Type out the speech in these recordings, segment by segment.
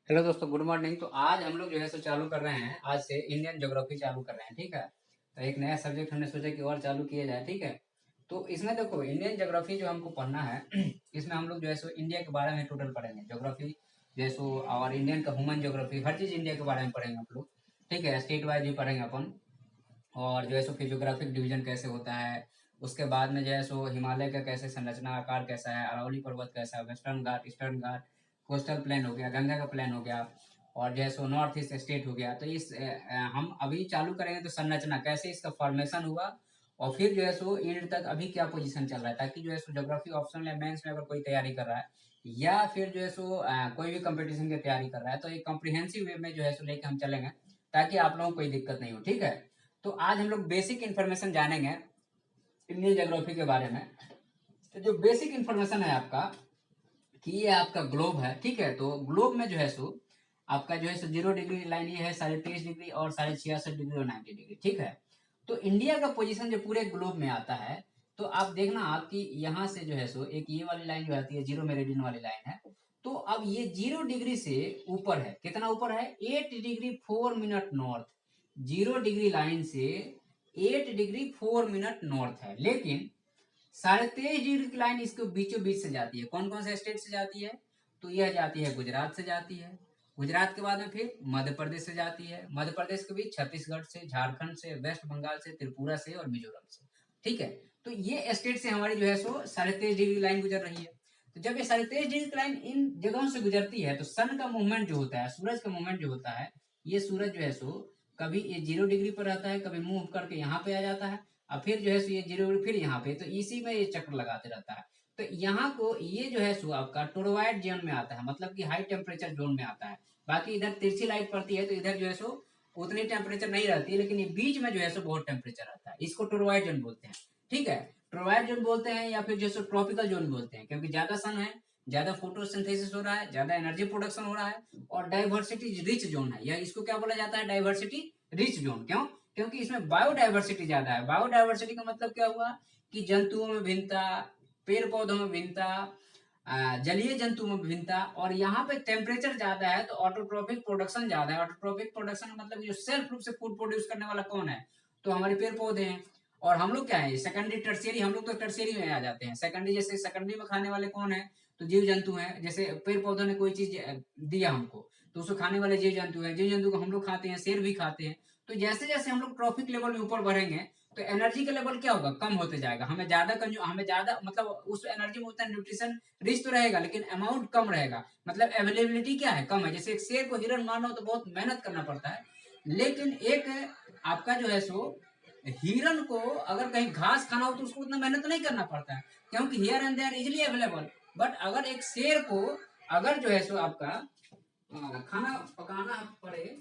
Hello दोस्तों, good morning. तो आज हम लोग जो है सो चालू कर रहे हैं, आज से इंडियन ज्योग्राफी चालू कर रहे हैं। ठीक है, तो एक नया सब्जेक्ट हमने सोचा कि और चालू किया जाए। ठीक है, तो इसमें देखो इंडियन ज्योग्राफी जो हमको पढ़ना है इसमें हम लोग जो है सो इंडिया के बारे में टोटल पढ़ेंगे ज्योग्राफी जो है सो, और इंडियन का ह्यूमन ज्योग्राफी, हर चीज़ इंडिया के बारे में पढ़ेंगे हम लोग। ठीक है, स्टेट वाइज भी पढ़ेंगे अपन। और जो है सो फिर ज्योग्राफिक डिवीजन कैसे होता है, उसके बाद में जो है सो हिमालय का कैसे संरचना आकार कैसा है, अरावली पर्वत कैसा है, वेस्टर्न घाट, ईस्टर्न घाट, कोस्टल प्लेन हो गया, गंगा का प्लेन हो गया, और जो है सो नॉर्थ ईस्ट स्टेट हो गया। तो हम अभी चालू करेंगे तो संरचना कैसे इसका फॉर्मेशन हुआ, और फिर जो है सो एंड तक अभी क्या पोजीशन चल रहा है, ताकि जो है सो ज्योग्राफी ऑप्शनल या मेंस में अगर कोई तैयारी कर रहा है या फिर जो है सो कोई भी कंपटीशन की तैयारी कर रहा है तो एक कॉम्प्रिहेंसिव वे में जो है सो लेके हम चलेंगे, ताकि आप लोगों को कोई दिक्कत नहीं हो। ठीक है, तो आज हम लोग बेसिक इन्फॉर्मेशन जानेंगे इंडियन ज्योग्राफी के बारे में। तो जो बेसिक इन्फॉर्मेशन है आपका, कि ये आपका ग्लोब है। ठीक है, तो ग्लोब में जो है सो आपका जो है सो 0 डिग्री लाइन ये है, 23.5 डिग्री और 66.5 डिग्री और 90 डिग्री। ठीक है, तो इंडिया का पोजीशन जो पूरे ग्लोब में आता है, तो आप देखना आपकी यहाँ से जो है सो एक ये वाली लाइन जो आती है, जीरो मेरिडियन वाली लाइन है। तो अब ये 0 डिग्री से ऊपर है, कितना ऊपर है, 8 degree 4 minute north. 0 degree line से 8 डिग्री 4 मिनट नॉर्थ है, लेकिन 23.5 डिग्री की लाइन इसके बीचों बीच से जाती है। कौन कौन से स्टेट से जाती है, तो यह जाती है गुजरात से जाती है, गुजरात के बाद में फिर मध्य प्रदेश से जाती है, मध्य प्रदेश के बीच छत्तीसगढ़ से, झारखंड से, वेस्ट बंगाल से, त्रिपुरा से और मिजोरम से। ठीक है, तो ये स्टेट से हमारी जो है सो 23.5 डिग्री लाइन गुजर रही है। तो जब ये 23.5 डिग्री की लाइन इन जगहों से गुजरती है तो सन का मूवमेंट जो होता है, सूरज का मूवमेंट जो होता है, ये सूरज जो है सो कभी ये 0 डिग्री पर रहता है, कभी मूव करके यहाँ पे आ जाता है, और फिर जो है सो ये 0 डिग्री फिर यहाँ पे, तो इसी में ये चक्र लगाते रहता है। तो यहाँ को ये जो है सो आपका टोरवाइड जोन में आता है, मतलब कि हाई टेम्परेचर जोन में आता है। बाकी इधर तिरछी लाइट पड़ती है तो इधर जो है सो उतनी टेम्परेचर नहीं रहती है, लेकिन ये बीच में जो है सो बहुत टेम्परेचर आता है, इसको टोरवाइड जोन बोलते हैं। ठीक है, टोरवाइड जोन बोलते हैं या फिर जो है ट्रॉपिकल जोन बोलते हैं, क्योंकि ज्यादा सन है, ज्यादा फोटोसिंथेसिस हो रहा है, ज्यादा एनर्जी प्रोडक्शन हो रहा है, और डाइवर्सिटी रिच जोन है। या इसको क्या बोला जाता है, डाइवर्सिटी रिच जोन। क्यों, क्योंकि इसमें बायोडाइवर्सिटी ज्यादा है। बायोडाइवर्सिटी का मतलब क्या हुआ, कि जंतुओं में भिन्नता, पेड़ पौधों में भिन्नता, जलीय जंतु में विभिन्नता, और यहाँ पे टेम्परेचर ज्यादा है तो ऑटोट्रोपिक प्रोडक्शन ज्यादा है। ऑटोट्रोपिक प्रोडक्शन मतलब जो सेल्फ रूप से फूड प्रोड्यूस करने वाला कौन है, तो हमारे पेड़ पौधे हैं। और हम लोग क्या है, सेकेंडरी टर्शियरी, हम लोग तो टर्शियरी में आ जाते हैं। सेकेंडरी, जैसे सेकेंडरी में खाने वाले कौन है, तो जीव जंतु हैं। जैसे पेड़ पौधों ने कोई चीज दिया हमको, तो उसको खाने वाले जीव जंतु हैं, जीव जंतु को हम लोग खाते हैं, शेर भी खाते हैं। तो जैसे जैसे हम लोग ट्रॉफिक लेवल में ऊपर बढ़ेंगे तो एनर्जी का लेवल क्या होगा, कम होते जाएगा। हमें ज्यादा मतलब उस एनर्जी में उतना न्यूट्रिशन रिच तो रहेगा, लेकिन अमाउंट कम रहेगा, मतलब अवेलेबिलिटी क्या है, कम है। जैसे एक शेर को हिरन मारना हो तो बहुत मेहनत करना पड़ता है, लेकिन एक आपका जो है सो हिरन को अगर कहीं घास खाना हो तो उसको उतना मेहनत नहीं करना पड़ता है, क्योंकि here and there easily available. But अगर एक शेर को अगर जो है सो आपका खाना पकाना पड़े,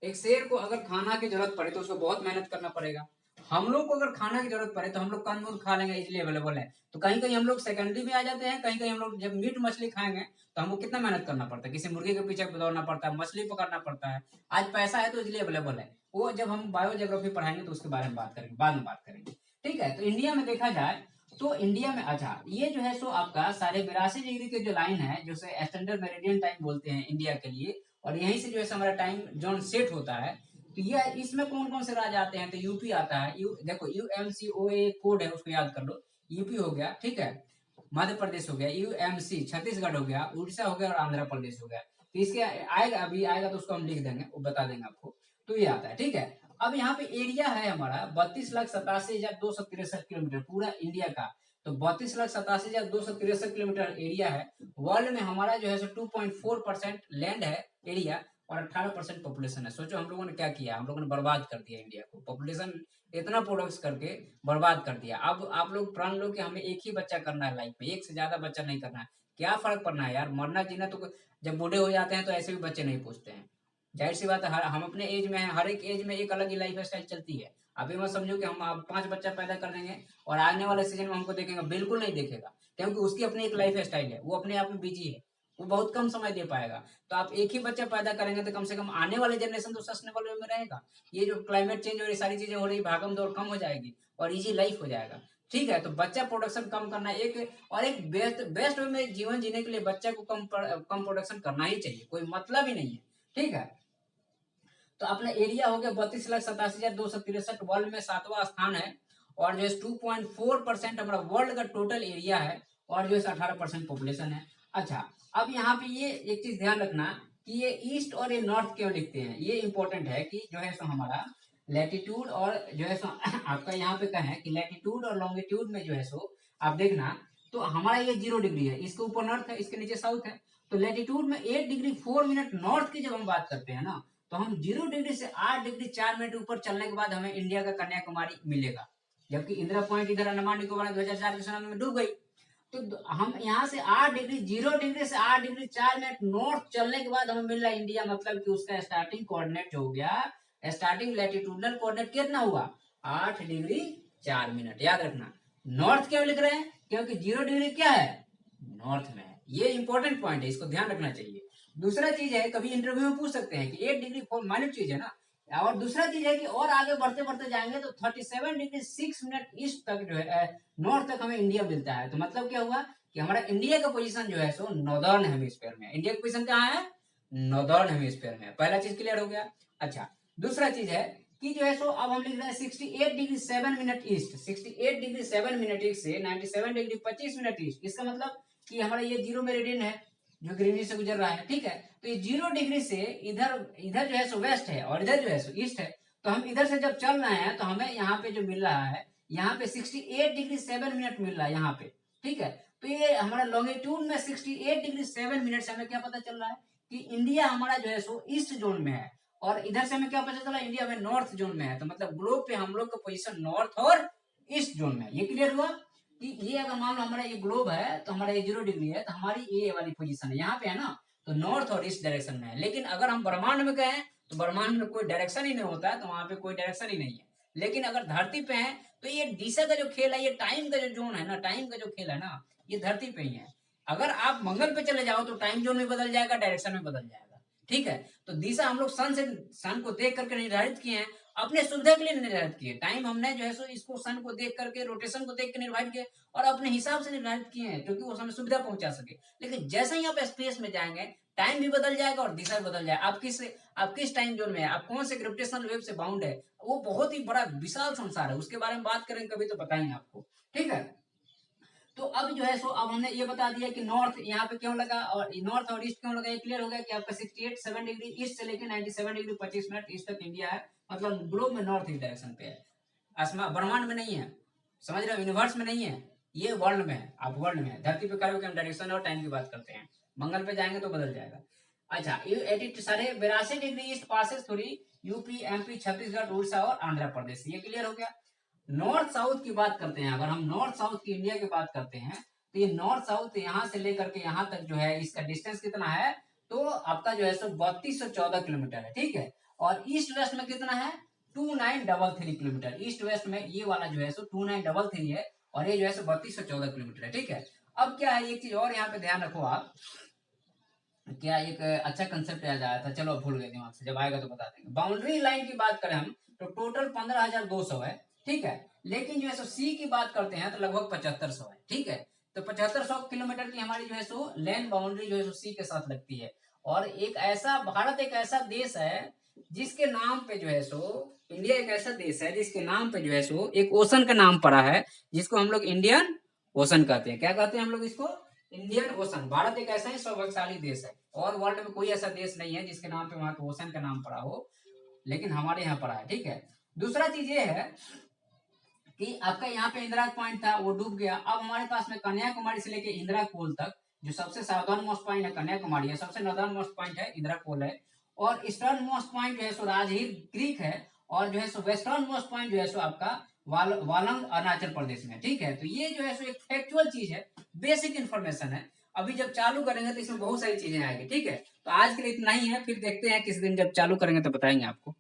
एक शेर को अगर खाना की जरूरत पड़े तो उसको बहुत मेहनत करना पड़ेगा। हम लोग को अगर खाना की जरूरत पड़े तो हम लोग कंद खा लेंगे, इजिली अवेलेबल है। तो कहीं कहीं हम लोग सेकेंडरी में आ जाते हैं, कहीं कहीं हम लोग जब मीट मछली खाएंगे तो हमको कितना मेहनत करना पड़ता है, किसी मुर्गे के पीछे दौड़ना पड़ता है, मछली पकड़ना पड़ता है। आज पैसा है तो इजिली अवेलेबल है, वो जब हम बायोजियोग्राफी पढ़ाएंगे तो उसके बारे में बात करेंगे, बाद में बात करेंगे। ठीक है, तो इंडिया में देखा जाए तो इंडिया में अच्छा ये जो है सो आपका 82.5 डिग्री की जो लाइन है, जो स्टैंडर्ड मेरिडियन टाइम बोलते हैं इंडिया के लिए, और यहीं से जो है हमारा टाइम जोन सेट होता है। तो ये इसमें कौन कौन से राज्य आते हैं, तो यूपी आता है। देखो UMCOA कोड है, उसको याद कर लो। यूपी हो गया, ठीक है, मध्य प्रदेश हो गया, UMC छत्तीसगढ़ हो गया, उड़ीसा हो गया, और आंध्र प्रदेश हो गया। तो इसके आएगा, अभी आएगा तो उसको हम लिख देंगे, वो बता देंगे आपको। तो ये आता है, ठीक है। अब यहाँ पे एरिया है हमारा 32,87,263 किलोमीटर पूरा इंडिया का। तो 32,87,263 किलोमीटर एरिया है। वर्ल्ड में हमारा जो है 2.4% लैंड है एरिया, और 18% पॉपुलेशन है। सोचो हम लोगों ने क्या किया, हम लोगों ने बर्बाद कर दिया इंडिया को, पॉपुलेशन इतना प्रोडक्ट करके बर्बाद कर दिया। अब आप लोग प्रण लो कि हमें एक ही बच्चा करना है लाइफ में, एक से ज्यादा बच्चा नहीं करना है। क्या फर्क पड़ना है यार, मरना जीना तो जब बूढ़े हो जाते हैं तो ऐसे भी बच्चे नहीं पूछते हैं। जाहिर सी बात है, हम अपने एज में हैं, हर एक एज में एक अलग ही लाइफ स्टाइल चलती है। अभी मत समझो कि हम अब 5 बच्चा पैदा कर देंगे और आने वाले सीजन में हमको देखेगा, बिल्कुल नहीं देखेगा, क्योंकि उसकी अपनी एक लाइफ स्टाइल है, वो अपने आप में बिजी है, वो बहुत कम समय दे पाएगा। तो आप एक ही बच्चा पैदा करेंगे तो कम से कम आने वाले जनरेशन तो सस्टेनेबल वे में रहेगा। ये जो क्लाइमेट चेंज और ये सारी चीजें हो रही, भागम दौड़ कम हो जाएगी और इजी लाइफ हो जाएगा। ठीक है। तो बच्चा प्रोडक्शन कम करना एक बेस्ट बेस्ट वे में जीवन जीने के लिए बच्चा को कम प्रोडक्शन करना ही चाहिए, कोई मतलब ही नहीं है। ठीक है। तो अपना एरिया हो गया 32,87,263, वर्ल्ड में 7वां स्थान है। और जो है 2.4% हमारा वर्ल्ड का टोटल एरिया है, और जो है 18% पॉपुलेशन है। अच्छा, अब यहाँ पे ये एक चीज ध्यान रखना कि ये ईस्ट और ये नॉर्थ क्यों लिखते हैं, ये इंपॉर्टेंट है कि जो है सो हमारा लैटिट्यूड और जो है सो आपका यहाँ पे कहें कि लैटिट्यूड और लॉन्गिट्यूड में जो है सो आप देखना, तो हमारा ये 0 डिग्री है, इसके ऊपर नॉर्थ है, इसके नीचे साउथ है। तो लैटिट्यूड में 8 डिग्री 4 मिनट नॉर्थ की जब हम बात करते हैं ना, तो हम 0 डिग्री से 8 डिग्री 4 मिनट ऊपर चलने के बाद हमें इंडिया का कन्याकुमारी मिलेगा। जबकि इंदिरा पॉइंट इधर अंडमान निकोबार 2004 के सुनामी में डूब गई। तो हम यहाँ से 0 डिग्री से 8 डिग्री 4 मिनट नॉर्थ चलने के बाद हमें मिल रहा है इंडिया, मतलब कि उसका स्टार्टिंग कोऑर्डिनेट जो हो गया, स्टार्टिंग लैटिट्यूडनल कोऑर्डिनेट कितना हुआ, 8 डिग्री 4 मिनट। याद रखना, नॉर्थ क्यों लिख रहे हैं, क्योंकि 0 डिग्री क्या है, नॉर्थ में है। ये इंपॉर्टेंट पॉइंट है, इसको ध्यान रखना चाहिए। दूसरा चीज है, कभी इंटरव्यू में पूछ सकते हैं कि 8 डिग्री 4 माइनर चीज है ना। और दूसरा चीज है कि और आगे बढ़ते बढ़ते जाएंगे तो 37 डिग्री 6 मिनट ईस्ट तक जो है नॉर्थ तक हमें इंडिया मिलता है। तो मतलब क्या हुआ कि हमारा इंडिया का पोजीशन जो है सो नॉर्दर्न हेमिस्फीयर में। इंडिया का पोजीशन कहाँ है, नॉर्दर्न हेमिस्फीयर में। पहला चीज क्लियर हो गया। अच्छा, दूसरा चीज है कि जो है सो अब हम लिख रहे हैं 68 degree 7 minute east, 68 degree 7 minute east से 97 डिग्री 25 मिनट ईस्ट। इसका मतलब कि हमारा ये 0 मेरिडियन है जो ग्रीनविच से गुजर रहा है। ठीक है। तो ये 0 डिग्री से इधर इधर जो है सो वेस्ट है और इधर जो है सो ईस्ट है। तो हम इधर से जब चल रहे हैं तो हमें यहाँ पे जो मिल रहा है, यहाँ पे 68 डिग्री 7 मिनट मिल रहा है यहाँ पे। ठीक है। तो ये हमारा लॉन्गिट्यूड में 68 डिग्री 7 मिनट से हमें क्या पता चल रहा है कि इंडिया हमारा जो है सो ईस्ट जोन में है, और इधर से हमें क्या पता चला, इंडिया में नॉर्थ जोन में है। तो मतलब ग्लोब पे हम लोग का पोजीशन नॉर्थ और ईस्ट जोन में है। ये क्लियर हुआ कि ये अगर मान लो हमारा ये ग्लोब है तो हमारा ये 0 डिग्री है, तो हमारी ये वाली पोजीशन है यहाँ पे है ना, तो नॉर्थ और ईस्ट डायरेक्शन में है। लेकिन अगर हम ब्रह्मांड में गए तो ब्रह्मांड में कोई डायरेक्शन ही नहीं होता है, तो वहां पे कोई डायरेक्शन ही नहीं है। लेकिन अगर धरती पे है तो ये दिशा का जो खेल है, ये टाइम का जो जोन है ना, टाइम का जो खेल है ना, ये धरती पे ही है। अगर आप मंगल पे चले जाओ तो टाइम जोन में बदल जाएगा, डायरेक्शन में बदल जाएगा। ठीक है। तो दिशा हम लोग सन को देख करके निर्धारित किए हैं, अपने सुविधा के लिए निर्धारित किए। टाइम हमने जो है सो इसको सन को देख करके, रोटेशन को देख के निर्धारित किए और अपने हिसाब से निर्धारित किए हैं, क्योंकि वो हमें सुविधा पहुंचा सके। लेकिन जैसे ही आप स्पेस में जाएंगे, टाइम भी बदल जाएगा और दिशा भी बदल जाएगा। आप किस टाइम जोन में है, आप कौन से ग्रेविटेशनल वेव से बाउंड है, वो बहुत ही बड़ा विशाल संसार है, उसके बारे में बात करेंगे कभी तो बताएंगे आपको। ठीक है। तो अब जो है सो अब हमने ये बता दिया कि नॉर्थ यहाँ पे क्यों लगा और नॉर्थ और ईस्ट क्यों लगा, ये क्लियर हो गया कि आपका 68 7 डिग्री ईस्ट से लेकर 97 डिग्री 25 मिनट ईस्ट तक इंडिया है। मतलब ग्लोब में नॉर्थ ईस्ट डायरेक्शन पे है, आसमान ब्रह्मांड में नहीं है, समझ रहे हो, यूनिवर्स में नहीं है, ये वर्ल्ड में है। आप वर्ल्ड में है, धरती पे कार्य हम डायरेक्शन और टाइम की बात करते हैं, मंगल पे जाएंगे तो बदल जाएगा। अच्छा, ये 82 degree east passes through UP MP Chhattisgarh Orissa और आंध्र प्रदेश। ये क्लियर हो गया। नॉर्थ साउथ की बात करते हैं, अगर हम नॉर्थ साउथ की इंडिया की बात करते हैं तो ये नॉर्थ साउथ यहाँ से लेकर के यहाँ तक जो है इसका डिस्टेंस कितना है, तो आपका जो है सो 3214 किलोमीटर है। ठीक है। और ईस्ट वेस्ट में कितना है, 2933 किलोमीटर। ईस्ट वेस्ट में ये वाला जो है सो 2933 है और ये जो है सो 3214 किलोमीटर है। ठीक है। अब क्या है, एक चीज और यहाँ पे ध्यान रखो आप, क्या एक अच्छा कंसेप्ट याद आया था, चलो भूल गए दिमाग से, जब आएगा तो बता देंगे। बाउंड्री लाइन की बात करें हम तो टोटल 15,200 है। ठीक है। लेकिन जो है सो सी की बात करते हैं तो लगभग 7500 है। ठीक है। तो 7500 किलोमीटर की हमारी जो है सो लैंड बाउंड्री जो है सो सी के साथ लगती है। और एक ऐसा भारत एक ऐसा देश है जिसके नाम पे जो है सो, इंडिया एक ऐसा देश है जिसके नाम पे जो है सो एक ओशन का नाम पड़ा है, जिसको हम लोग इंडियन ओशन कहते हैं। क्या कहते हैं हम लोग इसको, इंडियन ओशन। भारत एक ऐसा ही सौभाग्यशाली देश है, और वर्ल्ड में कोई ऐसा देश नहीं है जिसके नाम पे वहां पे ओशन का नाम पड़ा हो, लेकिन हमारे यहाँ पड़ा है। ठीक है। दूसरा चीज ये है कि आपका यहाँ पे इंदिरा पॉइंट था, वो डूब गया। अब हमारे पास में कन्याकुमारी से लेके इंदिरा कोल तक जो सबसे साउदर्न मोस्ट पॉइंट है कन्याकुमारी है, सबसे नॉर्दर्न मोस्ट पॉइंट है इंदिरा कोल है, और ईस्टर्न मोस्ट पॉइंट जो है सो राजहीर क्रीक है, और जो है सो वेस्टर्न मोस्ट पॉइंट जो है सो आपका वालंग अरुणाचल प्रदेश में। ठीक है। तो ये जो है सो एक फैक्चुअल चीज है, बेसिक इन्फॉर्मेशन है। अभी जब चालू करेंगे तो इसमें बहुत सारी चीजें आएगी। ठीक है। तो आज के लिए इतना ही है, फिर देखते हैं किस दिन जब चालू करेंगे तो बताएंगे आपको।